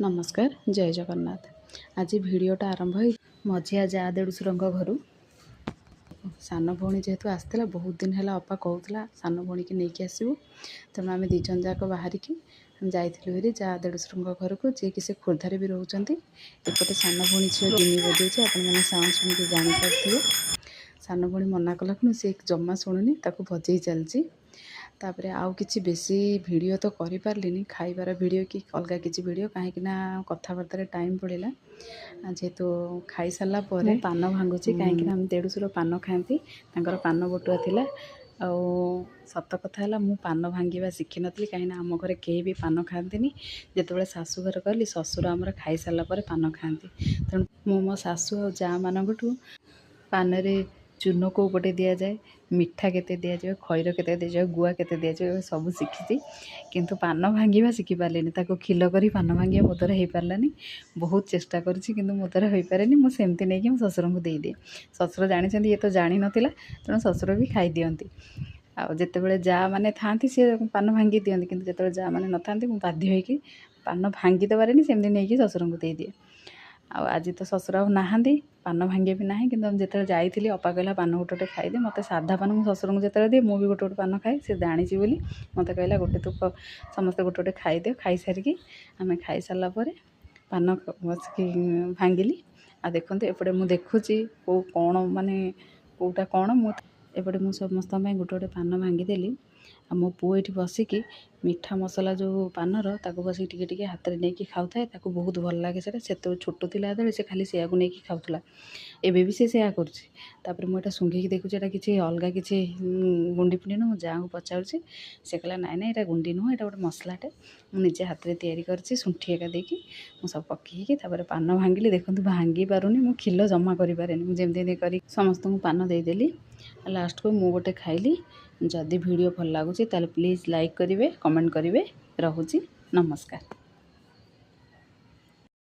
नमस्कार जय जगन्नाथ। आज भिडटा आरंभ हो मझिया जा देढ़शुर घर सान भौणी जेहेतु आसला बहुत दिन है अपा कहूला सान भौणी की लेकिन आसबू तेणु आम दीज जाक बाहरिकी जाइलु जा देढ़शुर घर को जी कि से खोर्धारे भी रोचान एपटे सान भौणी झील गिनी बजे आपने साउंड शुणी जापारे सान भौणी मना कला खुण सी जमा शुणुनी बजे चलती तापर आउ कि बेसी वीडियो तो करि पारलिनी खाइबार वीडियो कि अलग किसी वीडियो कहीं कथबार्तार टाइम पड़ेगा जेहेतु खाई सारा पर पान भांगुची कहीं हम देढ़शुर पान खाती पान बटुआ थिला आउ सत कथा है मु पान भांगा शिखी नी कहीं आम घर कहीं भी पान खाती जिते शाशुघर गली शशुर आमर खाई सारा पर पान खाती तेणु मु मो शाशु आ जा मानू पान चून को पटे दि जाए मिठा केते दि जाए खैर केते दि जाए गुआ केते दि जाए सब शिखी किंतु पान भांगा शिखी पारे खिल कर पान भांगा मो द्वारा हो पारानी बहुत चेष्टा करी मो द्वारा हो पारे मुझे नहीं मो शशुर को देदिए शशुर जानते ये तो जानी नाला तेणु शशुर भी खाई दिखती आते जा मैंने था सी पान भांगी दिखती कि जो जा मैंने न था बाध्य हो पान भांगी देवे सेमती नहीं शशुर को देदिए आज तो शशुर आ नहांती पान भांगे भी ना कि जो जाइली अपा कहला पान गोटे गोटे खाईदे मत साधा पान मो शशुर को जो दिए मुझे गोटे गोटे पान खाए सी जाणी बोली मत कहला गोटे तू समस्ते गोटे गोटे खाईदे खाई सारिकी आम खाई सारा पान बसिकी भांगिली आ देखते एपटे मुझे देखुची कौन माने कौटा कौन मुझे मुझे समस्त गोटे गोटे पान भांगीदेली आ मो पु ये बसिकी मीठा मसला जो पानर बस टे हाथ में नहीं खाऊ था बहुत भल लगे से छोट थी से खाली से नहीं खाऊला एबे भी से कर मुझे शुंघी देखुची किसी अलग किसी गुंडी फुंडी नुह जा को पचार से कहला नाई ना यहाँ गुंडी नुह यहाँ गोटे मसलाटे मुझे हाथ में तैयारी कर शुंठी एका देकी सब पकईकी पान भांगिली देखते भांगी पारुनी मु खिल जमा करें मुझे कर समस्त को पान देदेली लास्ट को मु गोटे खाइली जदि वीडियो भल लगुच प्लीज़ लाइक करेंगे कमेंट करेंगे। रहुची नमस्कार।